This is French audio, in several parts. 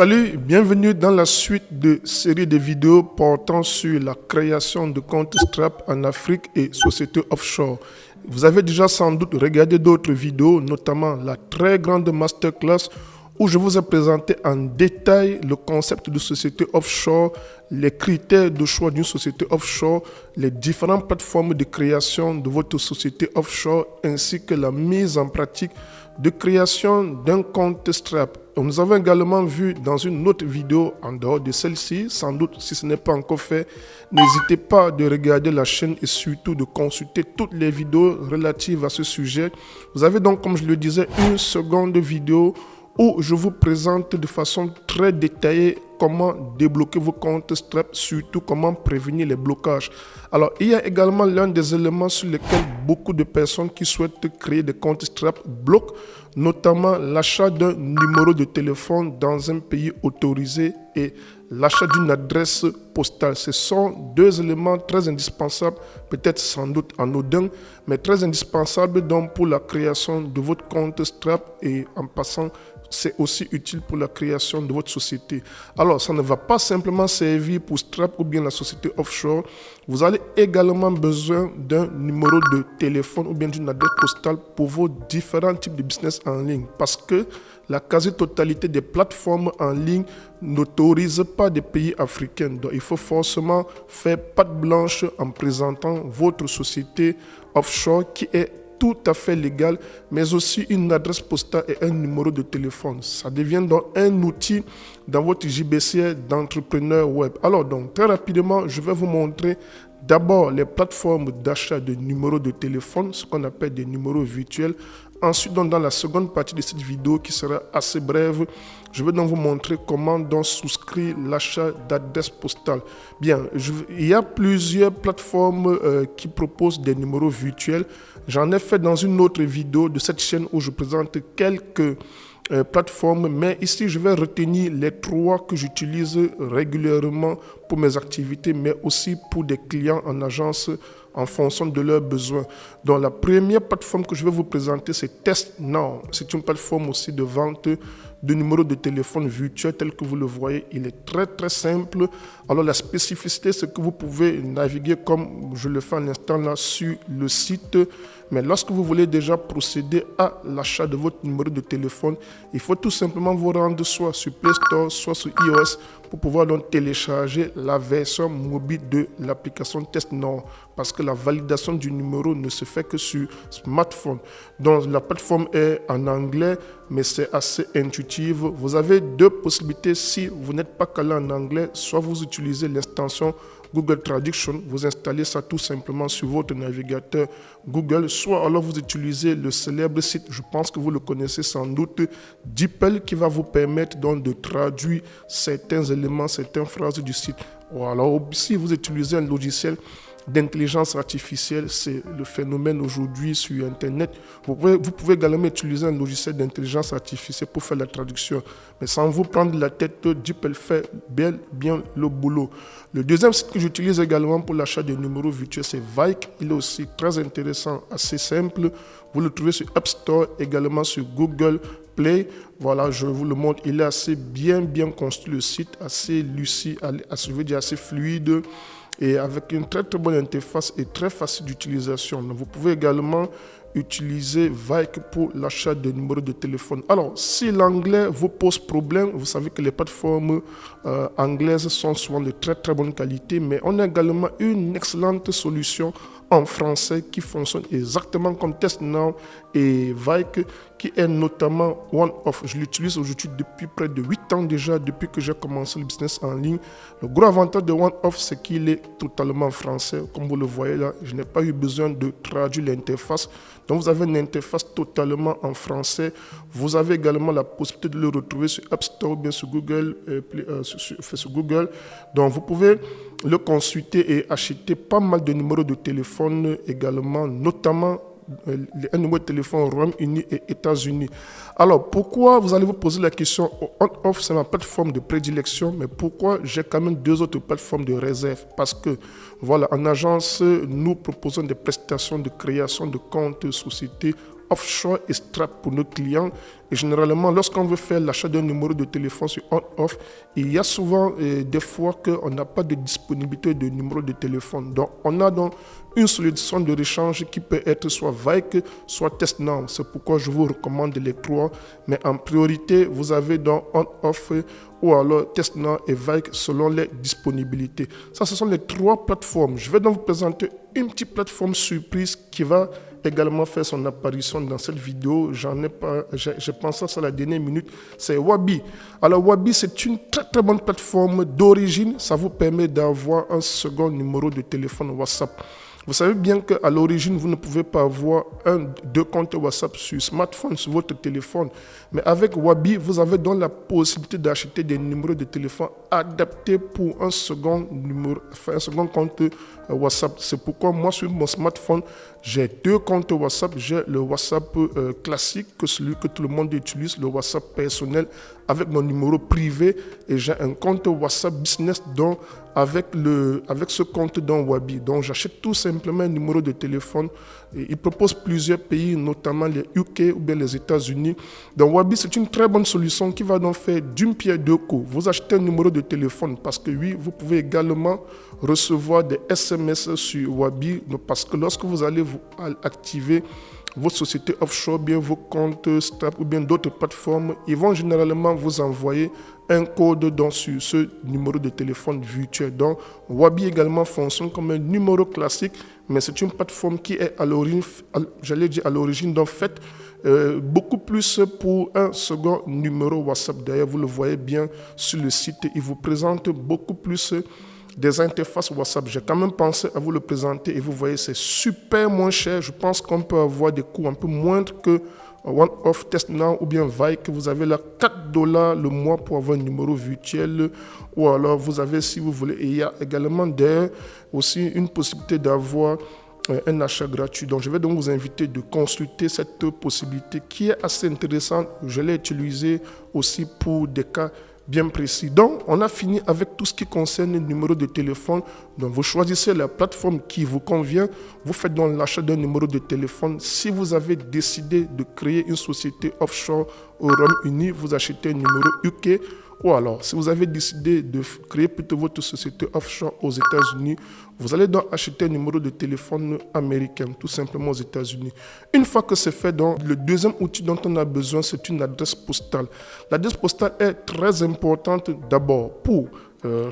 Salut, bienvenue dans la suite de série de vidéos portant sur la création de comptes Stripe en Afrique et sociétés offshore. Vous avez déjà sans doute regardé d'autres vidéos, notamment la très grande masterclass où je vous ai présenté en détail le concept de société offshore, les critères de choix d'une société offshore, les différentes plateformes de création de votre société offshore ainsi que la mise en pratique de création d'un compte Stripe. Nous avons également vu dans une autre vidéo en dehors de celle-ci, sans doute si ce n'est pas encore fait, n'hésitez pas de regarder la chaîne et surtout de consulter toutes les vidéos relatives à ce sujet. Vous avez donc, comme je le disais, une seconde vidéo où je vous présente de façon très détaillée comment débloquer vos comptes Stripe, surtout comment prévenir les blocages. Alors, il y a également l'un des éléments sur lesquels beaucoup de personnes qui souhaitent créer des comptes Stripe bloquent, notamment l'achat d'un numéro de téléphone dans un pays autorisé et l'achat d'une adresse postale. Ce sont deux éléments très indispensables, peut-être sans doute anodins, mais très indispensables donc pour la création de votre compte Stripe et en passant, c'est aussi utile pour la création de votre société. Alors, ça ne va pas simplement servir pour Stripe ou bien la société offshore. Vous allez également besoin d'un numéro de téléphone ou bien d'une adresse postale pour vos différents types de business en ligne. Parce que la quasi-totalité des plateformes en ligne n'autorisent pas des pays africains. Donc, il faut forcément faire patte blanche en présentant votre société offshore qui est tout à fait légal, mais aussi une adresse postale et un numéro de téléphone. Ça devient donc un outil dans votre JBC d'entrepreneur web. Alors donc, très rapidement, je vais vous montrer d'abord les plateformes d'achat de numéros de téléphone, ce qu'on appelle des numéros virtuels. Ensuite, donc, dans la seconde partie de cette vidéo qui sera assez brève, je vais donc vous montrer comment donc souscrire l'achat d'adresse postale. Bien, il y a plusieurs plateformes qui proposent des numéros virtuels. J'en ai fait dans une autre vidéo de cette chaîne où je présente quelques plateformes, mais ici je vais retenir les trois que j'utilise régulièrement pour mes activités, mais aussi pour des clients en agence en fonction de leurs besoins. Donc la première plateforme que je vais vous présenter, c'est TestNow. C'est une plateforme aussi de vente de numéros de téléphone virtuels tel que vous le voyez. Il est très simple. Alors la spécificité, c'est que vous pouvez naviguer comme je le fais à l'instant là sur le site. Mais lorsque vous voulez déjà procéder à l'achat de votre numéro de téléphone, il faut tout simplement vous rendre soit sur Play Store, soit sur iOS pour pouvoir donc télécharger la version mobile de l'application TestNow, parce que la validation du numéro ne se fait que sur smartphone. Donc la plateforme est en anglais, mais c'est assez intuitif. Vous avez deux possibilités si vous n'êtes pas calé en anglais, soit vous utilisez l'extension Google Traduction, vous installez ça tout simplement sur votre navigateur Google, soit alors vous utilisez le célèbre site, je pense que vous le connaissez sans doute, DeepL, qui va vous permettre donc de traduire certains éléments, certaines phrases du site. Ou alors si vous utilisez un logiciel d'intelligence artificielle, c'est le phénomène aujourd'hui sur Internet. Vous pouvez également utiliser un logiciel d'intelligence artificielle pour faire la traduction. Mais sans vous prendre la tête, DeepL fait bien le boulot. Le deuxième site que j'utilise également pour l'achat de numéros virtuels, c'est Vyke. Il est aussi très intéressant, assez simple. Vous le trouvez sur App Store, également sur Google Play. Voilà, je vous le montre. Il est assez bien construit, le site, assez lucide, assez fluide, et avec une très bonne interface et très facile d'utilisation. Vous pouvez également utiliser Vyke pour l'achat de numéros de téléphone. Alors, si l'anglais vous pose problème, vous savez que les plateformes anglaises sont souvent de très bonne qualité, mais on a également une excellente solution en français qui fonctionne exactement comme TestNow et Vyke, qui est notamment OneOff. Je l'utilise aujourd'hui depuis près de 8 ans déjà, depuis que j'ai commencé le business en ligne. Le gros avantage de OneOff, c'est qu'il est totalement français. Comme vous le voyez là, je n'ai pas eu besoin de traduire l'interface. Donc vous avez une interface totalement en français. Vous avez également la possibilité de le retrouver sur App Store ou bien sur Google, sur Google. Donc vous pouvez le consulter et acheter pas mal de numéros de téléphone également, notamment un numéro de téléphone au Royaume-Uni et États-Unis. Alors, pourquoi, vous allez vous poser la question, OnOff, c'est ma plateforme de prédilection, mais pourquoi j'ai quand même deux autres plateformes de réserve? Parce que, voilà, en agence, nous proposons des prestations de création de comptes société offshore et Stripe pour nos clients. Et généralement, lorsqu'on veut faire l'achat d'un numéro de téléphone sur on-off, il y a souvent des fois qu'on n'a pas de disponibilité de numéro de téléphone. Donc, on a donc une solution de rechange qui peut être soit Vyke, soit TestNow. C'est pourquoi je vous recommande les trois. Mais en priorité, vous avez donc on-off ou alors TestNow et Vyke selon les disponibilités. Ça, ce sont les trois plateformes. Je vais donc vous présenter une petite plateforme surprise qui va également faire son apparition dans cette vidéo. Je pense à ça à la dernière minute. C'est Wabi. Alors Wabi, c'est une très très bonne plateforme d'origine. Ça vous permet d'avoir un second numéro de téléphone WhatsApp. Vous savez bien qu'à l'origine, vous ne pouvez pas avoir deux comptes WhatsApp sur smartphone, sur votre téléphone. Mais avec Wabi, vous avez donc la possibilité d'acheter des numéros de téléphone adaptés pour un second compte WhatsApp. C'est pourquoi moi, sur mon smartphone, j'ai deux comptes WhatsApp. J'ai le WhatsApp classique, celui que tout le monde utilise, le WhatsApp personnel avec mon numéro privé. Et j'ai un compte WhatsApp business avec ce compte dans Wabi. Donc j'achète tout simplement un numéro de téléphone. Et il propose plusieurs pays, notamment les UK ou bien les États-Unis. Donc Wabi, c'est une très bonne solution qui va donc faire d'une pierre deux coups. Vous achetez un numéro de téléphone parce que oui, vous pouvez également recevoir des SMS sur Wabi parce que lorsque vous allez vous activer votre société offshore, bien vos comptes Stripe ou bien d'autres plateformes, ils vont généralement vous envoyer un code sur ce numéro de téléphone virtuel. Donc, Wabi également fonctionne comme un numéro classique, mais c'est une plateforme qui est à l'origine, donc faite beaucoup plus pour un second numéro WhatsApp. D'ailleurs, vous le voyez bien sur le site, il vous présente beaucoup plus des interfaces WhatsApp. J'ai quand même pensé à vous le présenter et vous voyez, c'est super moins cher. Je pense qu'on peut avoir des coûts un peu moindres que One-Off, TestNow ou bien Vyke. Vous avez là $4 le mois pour avoir un numéro virtuel ou alors vous avez, si vous voulez, et il y a également aussi une possibilité d'avoir un achat gratuit. Donc, je vais donc vous inviter de consulter cette possibilité qui est assez intéressante. Je l'ai utilisée aussi pour des cas bien précis. Donc, on a fini avec tout ce qui concerne le numéro de téléphone. Donc, vous choisissez la plateforme qui vous convient. Vous faites donc l'achat d'un numéro de téléphone. Si vous avez décidé de créer une société offshore au Royaume-Uni, vous achetez un numéro UK. Ou alors, si vous avez décidé de créer plutôt votre société offshore aux États-Unis, vous allez donc acheter un numéro de téléphone américain, tout simplement aux États-Unis. Une fois que c'est fait, donc, le deuxième outil dont on a besoin, c'est une adresse postale. L'adresse postale est très importante d'abord pour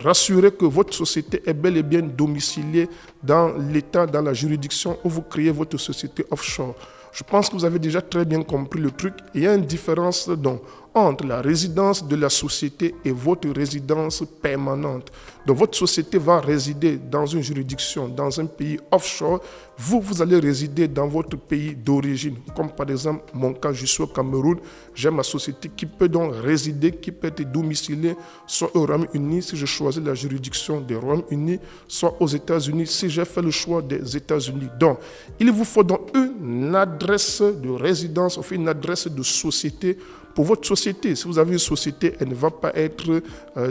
rassurer que votre société est bel et bien domiciliée dans l'État, dans la juridiction où vous créez votre société offshore. Je pense que vous avez déjà très bien compris le truc. Il y a une différence donc entre la résidence de la société et votre résidence permanente. Donc votre société va résider dans une juridiction, dans un pays offshore. Vous allez résider dans votre pays d'origine. Comme par exemple, mon cas, je suis au Cameroun. J'ai ma société qui peut donc résider, qui peut être domiciliée soit au Royaume-Uni si je choisis la juridiction des Royaumes-Unis, soit aux États-Unis si j'ai fait le choix des États-Unis. Donc, il vous faut donc une adresse de résidence, enfin une adresse de société pour votre société. Si vous avez une société, elle ne va pas être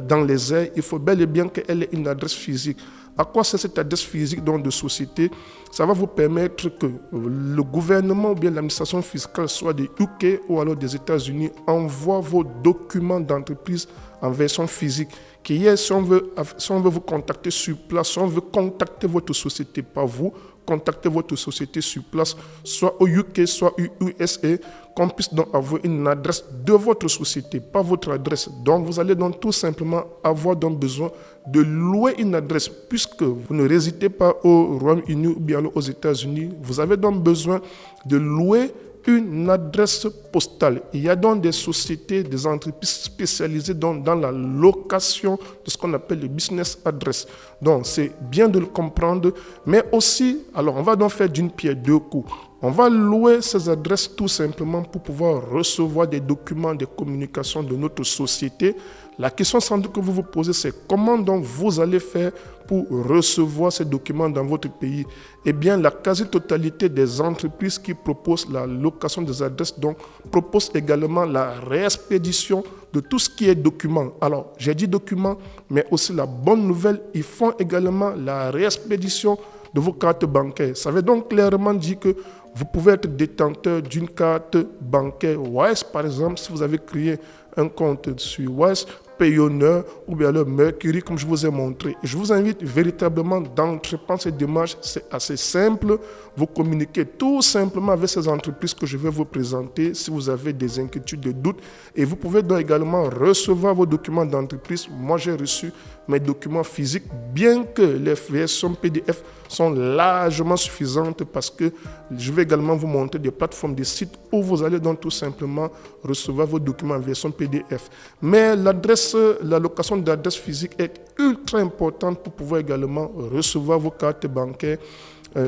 dans les airs. Il faut bel et bien qu'elle ait une adresse physique. À quoi sert cette adresse physique donc de société? Ça va vous permettre que le gouvernement ou bien l'administration fiscale, soit des UK ou alors des États-Unis, envoie vos documents d'entreprise en version physique. Si on veut vous contacter sur place, si on veut contacter votre société, pas vous, contactez votre société sur place, soit au UK, soit aux USA, qu'on puisse donc avoir une adresse de votre société, pas votre adresse. Donc, vous allez donc tout simplement avoir donc besoin de louer une adresse, puisque vous ne résidez pas au Royaume-Uni ou bien aux États-Unis. Vous avez donc besoin de louer une adresse postale. Il y a donc des sociétés, des entreprises spécialisées dans la location de ce qu'on appelle le business address. Donc, c'est bien de le comprendre, mais aussi, alors on va donc faire d'une pierre deux coups. On va louer ces adresses tout simplement pour pouvoir recevoir des documents, des communications de notre société. La question sans doute que vous vous posez, c'est comment donc vous allez faire pour recevoir ces documents dans votre pays? Eh bien, la quasi-totalité des entreprises qui proposent la location des adresses donc proposent également la réexpédition de tout ce qui est document. Alors, j'ai dit document, mais aussi la bonne nouvelle, ils font également la réexpédition de vos cartes bancaires. Ça veut donc clairement dire que Vous pouvez être détenteur d'une carte bancaire Wise, par exemple, si vous avez créé un compte sur Wise, Payoneer ou bien le Mercury, comme je vous ai montré. Je vous invite véritablement d'entreprendre cette démarche. C'est assez simple. Vous communiquez tout simplement avec ces entreprises que je vais vous présenter si vous avez des inquiétudes, des doutes. Et vous pouvez donc également recevoir vos documents d'entreprise. Moi, j'ai reçu mes documents physiques, bien que les versions PDF sont largement suffisantes parce que je vais également vous montrer des plateformes, des sites où vous allez donc tout simplement recevoir vos documents en version PDF. Mais la location d'adresse physique est ultra importante pour pouvoir également recevoir vos cartes bancaires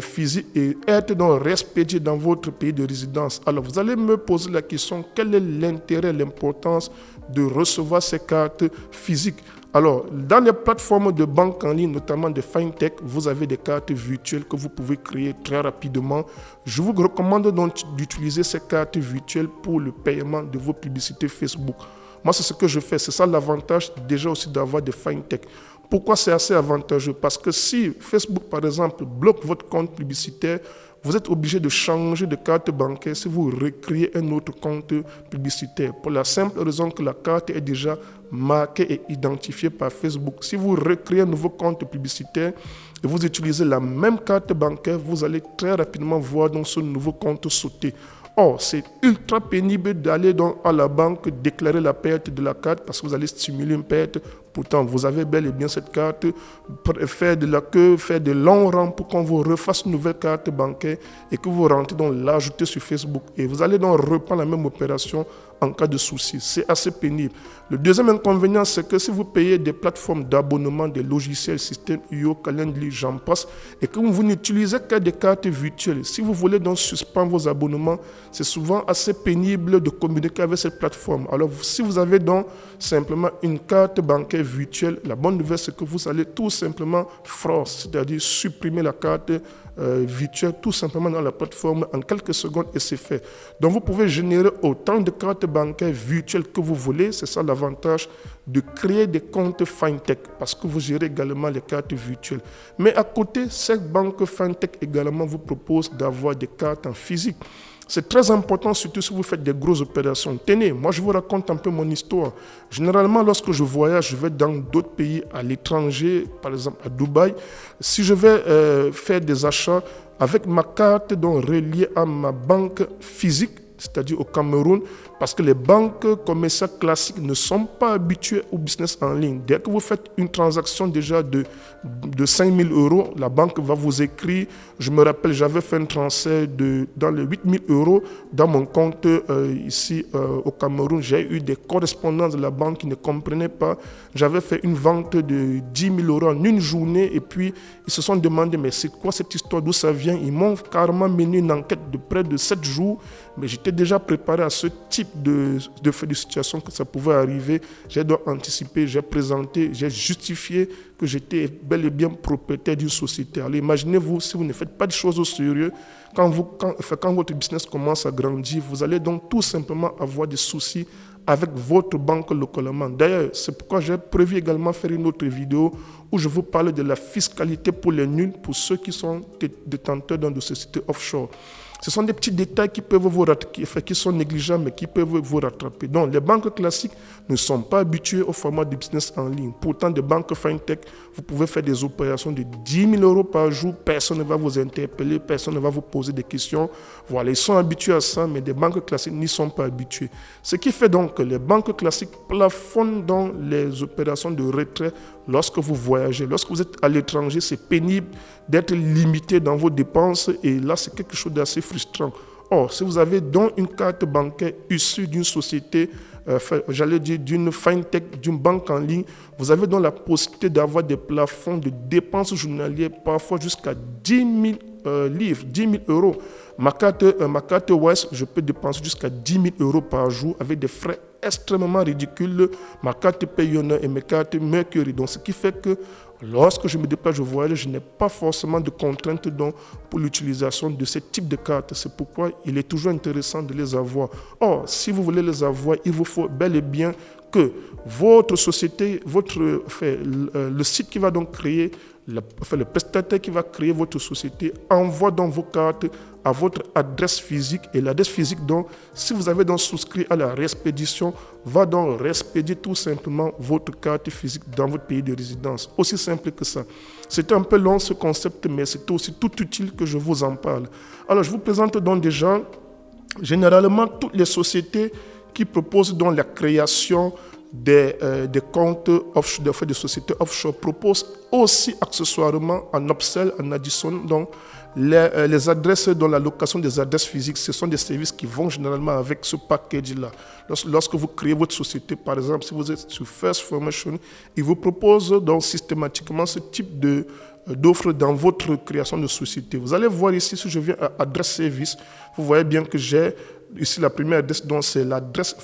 physiques et être donc respecté dans votre pays de résidence. Alors vous allez me poser la question, quel est l'intérêt, l'importance de recevoir ces cartes physiques? Alors, dans les plateformes de banque en ligne, notamment de FinTech, vous avez des cartes virtuelles que vous pouvez créer très rapidement. Je vous recommande donc d'utiliser ces cartes virtuelles pour le paiement de vos publicités Facebook. Moi, c'est ce que je fais. C'est ça l'avantage déjà aussi d'avoir des FinTech. Pourquoi c'est assez avantageux? Parce que si Facebook, par exemple, bloque votre compte publicitaire, vous êtes obligé de changer de carte bancaire si vous recréez un autre compte publicitaire. Pour la simple raison que la carte est déjà marquée et identifiée par Facebook. Si vous recréez un nouveau compte publicitaire et vous utilisez la même carte bancaire, vous allez très rapidement voir dans ce nouveau compte sauter. Or, c'est ultra pénible d'aller à la banque déclarer la perte de la carte parce que vous allez stimuler une perte. Pourtant, vous avez bel et bien cette carte, faire de la queue, faire de longs rangs pour qu'on vous refasse une nouvelle carte bancaire et que vous rentrez l'ajouter sur Facebook. Et vous allez donc reprendre la même opération en cas de souci. C'est assez pénible. Le deuxième inconvénient, c'est que si vous payez des plateformes d'abonnement, des logiciels, système IO, Calendly, j'en passe, et que vous n'utilisez que des cartes virtuelles, si vous voulez donc suspendre vos abonnements, c'est souvent assez pénible de communiquer avec cette plateforme. Alors, si vous avez donc simplement une carte bancaire virtuelle, la bonne nouvelle, c'est que vous allez tout simplement force, c'est-à-dire supprimer la carte virtuelle tout simplement dans la plateforme en quelques secondes et c'est fait. Donc, vous pouvez générer autant de cartes bancaires virtuelles que vous voulez. C'est ça l'avantage de créer des comptes FinTech parce que vous gérez également les cartes virtuelles. Mais à côté, cette banque FinTech également vous propose d'avoir des cartes en physique. C'est très important, surtout si vous faites des grosses opérations. Tenez, moi je vous raconte un peu mon histoire. Généralement, lorsque je voyage, je vais dans d'autres pays à l'étranger, par exemple à Dubaï. Si je vais faire des achats avec ma carte donc reliée à ma banque physique, c'est-à-dire au Cameroun, parce que les banques commerciales classiques ne sont pas habituées au business en ligne. Dès que vous faites une transaction déjà de 5 000 euros, la banque va vous écrire. Je me rappelle, j'avais fait un transfert dans les 8 000 euros dans mon compte ici au Cameroun. J'ai eu des correspondances de la banque qui ne comprenaient pas. J'avais fait une vente de 10 000 euros en une journée et puis ils se sont demandé mais c'est quoi cette histoire, d'où ça vient? Ils m'ont carrément mené une enquête de près de 7 jours, mais j'étais déjà préparé à ce type de situation que ça pouvait arriver. J'ai donc anticipé, j'ai présenté, j'ai justifié que j'étais bel et bien propriétaire d'une société. Alors imaginez-vous, si vous ne faites pas de choses au sérieux, quand votre business commence à grandir, vous allez donc tout simplement avoir des soucis avec votre banque localement. D'ailleurs, c'est pourquoi j'ai prévu également faire une autre vidéo où je vous parle de la fiscalité pour les nuls, pour ceux qui sont détenteurs dans des sociétés offshore. Ce sont des petits détails qui peuvent qui sont négligeables, mais qui peuvent vous rattraper. Donc, les banques classiques ne sont pas habituées au format de business en ligne. Pourtant, des banques FinTech, vous pouvez faire des opérations de 10 000 euros par jour. Personne ne va vous interpeller, personne ne va vous poser des questions. Voilà, ils sont habitués à ça, mais des banques classiques n'y sont pas habituées. Ce qui fait donc que les banques classiques plafonnent dans les opérations de retrait lorsque vous voyagez. Lorsque vous êtes à l'étranger, c'est pénible d'être limité dans vos dépenses et là, c'est quelque chose d'assez frustrant. Or, si vous avez donc une carte bancaire issue d'une société, j'allais dire d'une FinTech, d'une banque en ligne, vous avez donc la possibilité d'avoir des plafonds de dépenses journalières, parfois jusqu'à 10 000 livres, 10 000 euros. Ma carte Wise, je peux dépenser jusqu'à 10 000 euros par jour avec des frais extrêmement ridicules. Ma carte Payoneer et mes cartes Mercury. Donc, ce qui fait que lorsque je me déplace, je voyage, je n'ai pas forcément de contraintes pour l'utilisation de ce type de cartes. C'est pourquoi il est toujours intéressant de les avoir. Or, si vous voulez les avoir, il vous faut bel et bien que votre société, le site qui va donc créer, le prestataire qui va créer votre société envoie donc vos cartes à votre adresse physique, et l'adresse physique, donc, si vous avez donc souscrit à la réexpédition, va donc réexpédier tout simplement votre carte physique dans votre pays de résidence. Aussi simple que ça. C'était un peu long ce concept, mais c'est aussi tout utile que je vous en parle. Alors, je vous présente donc déjà, généralement, toutes les sociétés qui proposent donc la création des comptes offshore, des sociétés offshore proposent aussi accessoirement en upsell, en addition, donc les adresses dans la location des adresses physiques. Ce sont des services qui vont généralement avec ce package-là. Lorsque vous créez votre société, par exemple, si vous êtes sur First Formation, ils vous proposent donc systématiquement ce type d'offre dans votre création de société. Vous allez voir ici, si je viens à adresse service, vous voyez bien que j'ai ici la première adresse, donc c'est l'adresse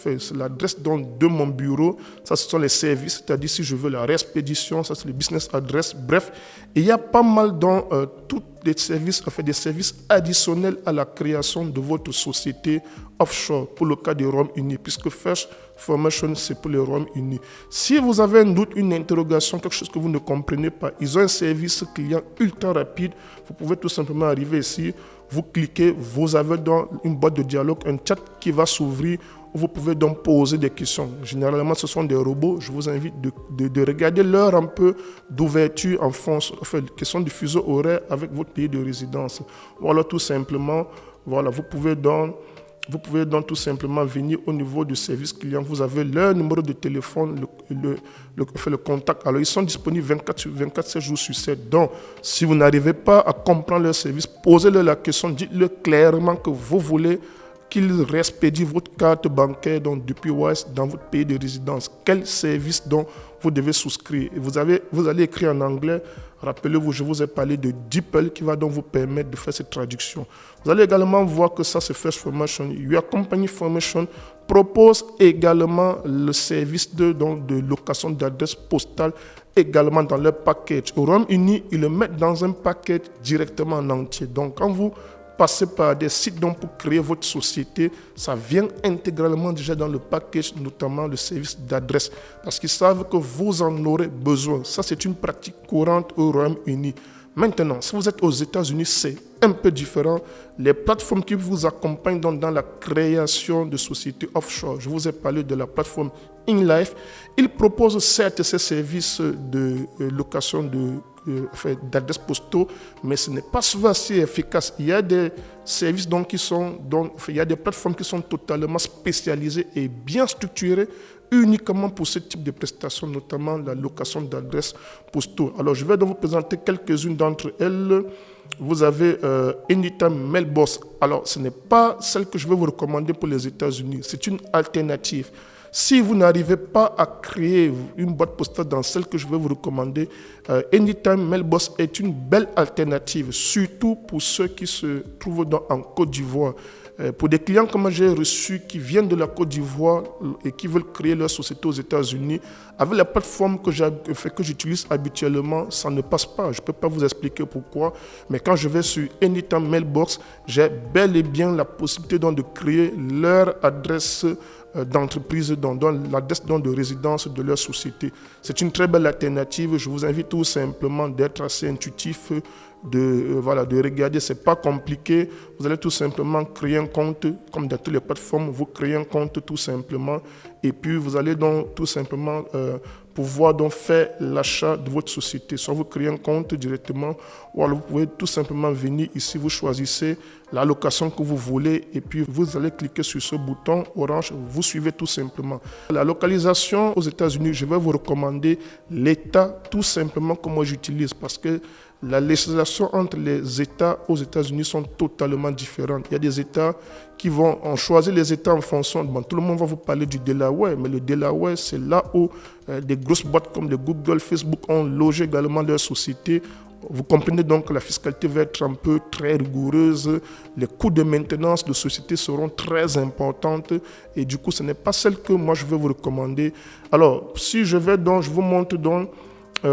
de mon bureau. Ça, ce sont les services, c'est-à-dire si je veux la réexpédition, ça c'est le business address. Bref, il y a pas mal dans tous les services, des services additionnels à la création de votre société offshore pour le cas du Royaume-Uni, puisque First Formation, c'est pour le Royaume-Uni. Si vous avez un doute, une interrogation, quelque chose que vous ne comprenez pas, ils ont un service client ultra rapide. Vous pouvez tout simplement arriver ici, vous cliquez, vous avez dans une boîte de dialogue, un chat qui va s'ouvrir où vous pouvez donc poser des questions. Généralement, ce sont des robots. Je vous invite de regarder l'heure un peu d'ouverture en fonction, question du fuseau horaire avec votre pays de résidence. Voilà, tout simplement, voilà, vous pouvez donc tout simplement venir au niveau du service client. Vous avez leur numéro de téléphone, le contact. Alors, ils sont disponibles 24 7 jours sur 7. Donc, si vous n'arrivez pas à comprendre leur service, posez-leur la question, dites-leur clairement que vous voulez qu'ils réexpédient votre carte bancaire donc, depuis Wise dans votre pays de résidence. Quel service donc vous devez souscrire. Et vous allez écrire en anglais. Rappelez-vous, je vous ai parlé de DeepL qui va donc vous permettre de faire cette traduction. Vous allez également voir que ça, c'est First Formation. Your Company Formation propose également le service de location d'adresse postale également dans leur package. Au Royaume-Uni, ils le mettent dans un package directement en entier. Donc, quand vous passez par des sites donc pour créer votre société, ça vient intégralement déjà dans le package, notamment le service d'adresse, parce qu'ils savent que vous en aurez besoin. Ça, c'est une pratique courante au Royaume-Uni. Maintenant, si vous êtes aux États-Unis, c'est un peu différent. Les plateformes qui vous accompagnent dans la création de sociétés offshore, je vous ai parlé de la plateforme InLife, ils proposent certes ces services de location d'adresses postaux, mais ce n'est pas souvent si efficace. Il y a des services il y a des plateformes qui sont totalement spécialisées et bien structurées uniquement pour ce type de prestations, notamment la location d'adresses postaux. Alors, je vais donc vous présenter quelques-unes d'entre elles. Vous avez Anytime Mailbox. Alors, ce n'est pas celle que je vais vous recommander pour les États-Unis. C'est une alternative. Si vous n'arrivez pas à créer une boîte postale dans celle que je vais vous recommander, Anytime Mailbox est une belle alternative, surtout pour ceux qui se trouvent en Côte d'Ivoire. Pour des clients que moi j'ai reçus qui viennent de la Côte d'Ivoire et qui veulent créer leur société aux États-Unis, avec la plateforme que j'utilise habituellement, ça ne passe pas. Je ne peux pas vous expliquer pourquoi, mais quand je vais sur Anytime Mailbox, j'ai bel et bien la possibilité de créer leur adresse d'entreprise, dans l'adresse de résidence de leur société. C'est une très belle alternative. Je vous invite tout simplement d'être assez intuitif, de regarder. C'est pas compliqué. Vous allez tout simplement créer un compte, comme dans toutes les plateformes, vous créez un compte tout simplement, et puis vous allez donc tout simplement pouvoir donc faire l'achat de votre société. Soit vous créez un compte directement, ou alors vous pouvez tout simplement venir ici, vous choisissez la location que vous voulez, et puis vous allez cliquer sur ce bouton orange, vous suivez tout simplement. La localisation aux États-Unis, je vais vous recommander l'État tout simplement que moi j'utilise, parce que la législation entre les États aux États-Unis sont totalement différentes. Il y a des États qui on choisit les États en fonction, tout le monde va vous parler du Delaware, mais le Delaware, c'est là où des grosses boîtes comme le Google, Facebook ont logé également leurs sociétés. Vous comprenez donc que la fiscalité va être un peu très rigoureuse, les coûts de maintenance de société seront très importantes et du coup, ce n'est pas celle que moi je vais vous recommander. Alors, si je vous montre donc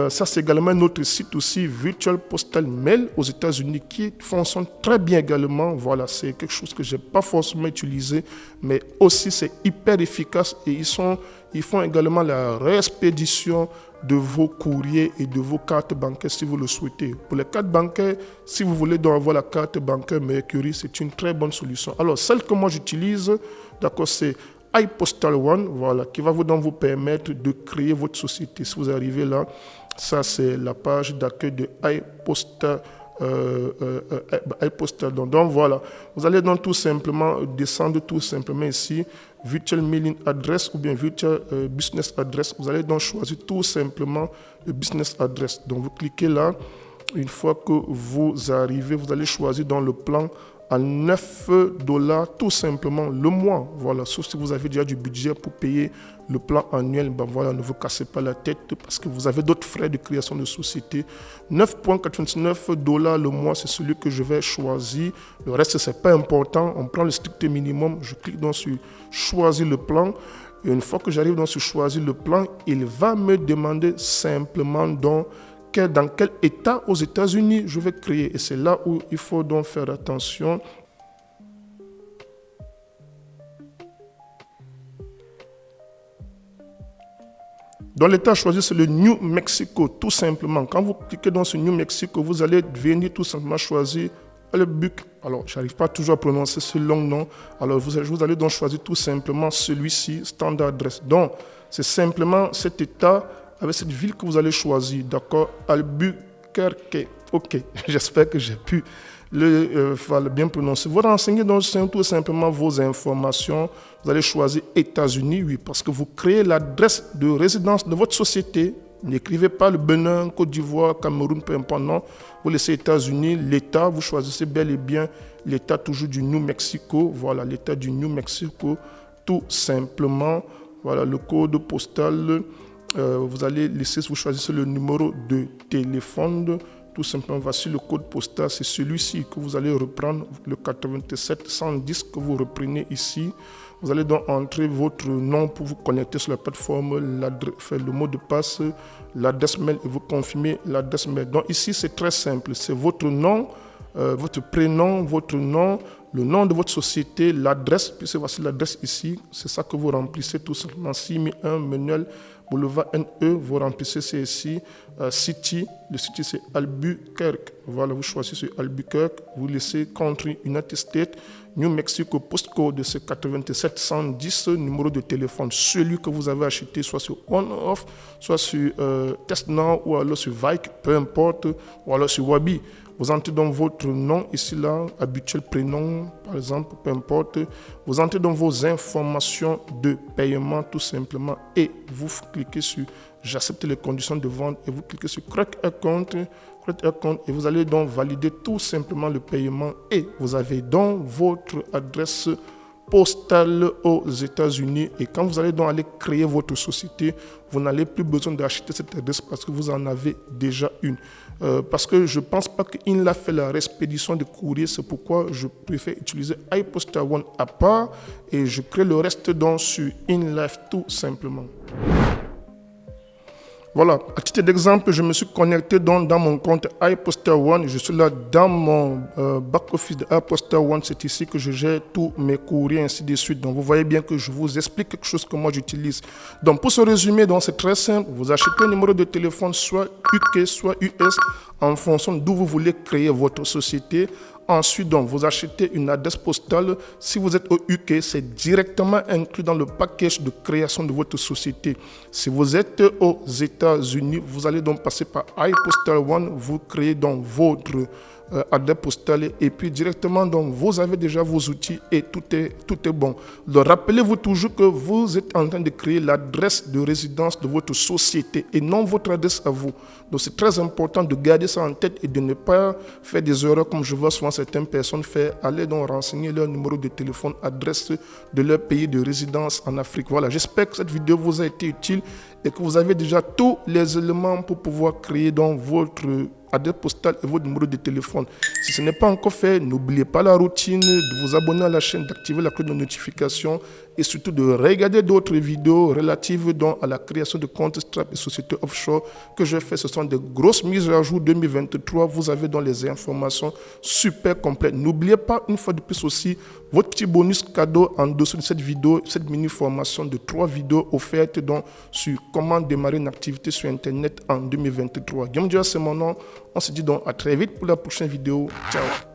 Ça, c'est également notre site aussi, Virtual Postal Mail aux États-Unis, qui fonctionne très bien également. Voilà, c'est quelque chose que je n'ai pas forcément utilisé, mais aussi c'est hyper efficace et ils font également la réexpédition de vos courriers et de vos cartes bancaires si vous le souhaitez. Pour les cartes bancaires, si vous voulez donc avoir la carte bancaire Mercury, c'est une très bonne solution. Alors, celle que moi j'utilise, d'accord, c'est iPostal One, voilà, qui va vous permettre de créer votre société. Si vous arrivez là, ça c'est la page d'accueil de iPostal. iPostal. Donc voilà, vous allez donc tout simplement descendre tout simplement ici, Virtual Mailing Address ou bien Virtual Business Address. Vous allez donc choisir tout simplement le Business Address. Donc vous cliquez là. Une fois que vous arrivez, vous allez choisir dans le plan à $9 tout simplement le mois. Voilà, sauf si vous avez déjà du budget pour payer le plan annuel, ben voilà, ne vous cassez pas la tête parce que vous avez d'autres frais de création de société. $9,99 le mois, c'est celui que je vais choisir. Le reste, c'est pas important. On prend le strict minimum. Je clique donc sur choisir le plan. Et une fois que j'arrive dans ce choisir le plan, il va me demander simplement dans quel état aux États-Unis je vais créer. Et c'est là où il faut donc faire attention. Dans l'état choisi, c'est le New Mexico, tout simplement. Quand vous cliquez dans ce New Mexico, vous allez venir tout simplement choisir Albuquerque. Alors, je n'arrive pas toujours à prononcer ce long nom. Alors, vous allez donc choisir tout simplement celui-ci, Standard Address. Donc, c'est simplement cet état avec cette ville que vous allez choisir, d'accord, Albuquerque. Ok, j'espère que j'ai pu le bien prononcer. Vous renseignez donc tout simplement vos informations. Vous allez choisir États-Unis, oui, parce que vous créez l'adresse de résidence de votre société. N'écrivez pas le Bénin, Côte d'Ivoire, Cameroun, peu importe, non. Vous laissez États-Unis, l'État, vous choisissez bel et bien l'État toujours du New Mexico. Voilà, l'État du New Mexico, tout simplement. Voilà, le code postal. Vous allez laisser, vous choisissez le numéro de téléphone, tout simplement. Voici le code postal, c'est celui-ci que vous allez reprendre, le 87 110 que vous reprenez ici. Vous allez donc entrer votre nom pour vous connecter sur la plateforme, faire le mot de passe, l'adresse mail et vous confirmez l'adresse mail. Donc ici, c'est très simple, c'est votre nom, votre prénom, votre nom, le nom de votre société, l'adresse, puis voici l'adresse ici, c'est ça que vous remplissez tout simplement, 6001 Menuel Boulevard NE, vous remplissez c'est ici, City, le City c'est Albuquerque, voilà, vous choisissez Albuquerque, vous laissez Country, United States, New Mexico, postcode c'est 87 110, numéro de téléphone, celui que vous avez acheté, soit sur On-Off, soit sur Test Now, ou alors sur Vike, peu importe, ou alors sur Wabi. Vous entrez dans votre nom ici, là, habituel prénom, par exemple, peu importe. Vous entrez dans vos informations de paiement, tout simplement, et vous cliquez sur « J'accepte les conditions de vente » et vous cliquez sur « Create Account » et vous allez donc valider tout simplement le paiement et vous avez donc votre adresse postale aux États-Unis. Et quand vous allez donc aller créer votre société, vous n'allez plus besoin d'acheter cette adresse parce que vous en avez déjà une. Parce que je ne pense pas qu'InLife fait la réexpédition de courrier, c'est pourquoi je préfère utiliser iPostal One à part et je crée le reste donc sur InLife tout simplement. Voilà, à titre d'exemple, je me suis connecté dans mon compte iPostal One. Je suis là dans mon back-office de iPostal One. C'est ici que je gère tous mes courriers, ainsi de suite. Donc, vous voyez bien que je vous explique quelque chose que moi j'utilise. Donc, pour se résumer, c'est très simple. Vous achetez un numéro de téléphone, soit UK, soit US, en fonction d'où vous voulez créer votre société. Ensuite, donc, vous achetez une adresse postale. Si vous êtes au UK, c'est directement inclus dans le package de création de votre société. Si vous êtes aux États-Unis, vous allez donc passer par iPostal One. Vous créez donc votre adresse postale et puis directement, donc, vous avez déjà vos outils et tout est bon. Donc, rappelez-vous toujours que vous êtes en train de créer l'adresse de résidence de votre société et non votre adresse à vous. Donc, c'est très important de garder ça en tête et de ne pas faire des erreurs comme je vois souvent certaines personnes faire. Allez donc renseigner leur numéro de téléphone, adresse de leur pays de résidence en Afrique. Voilà, j'espère que cette vidéo vous a été utile et que vous avez déjà tous les éléments pour pouvoir créer donc votre adresse postale et votre numéro de téléphone. Si ce n'est pas encore fait, n'oubliez pas la routine, de vous abonner à la chaîne, d'activer la cloche de notification et surtout de regarder d'autres vidéos relatives donc à la création de comptes Stripe et sociétés offshore que je fais. Ce sont des grosses mises à jour 2023. Vous avez donc les informations super complètes. N'oubliez pas une fois de plus aussi votre petit bonus cadeau en dessous de cette vidéo, cette mini formation de 3 vidéos offertes donc sur comment démarrer une activité sur Internet en 2023. Guillaume Dias, c'est mon nom. On se dit donc à très vite pour la prochaine vidéo. Ciao.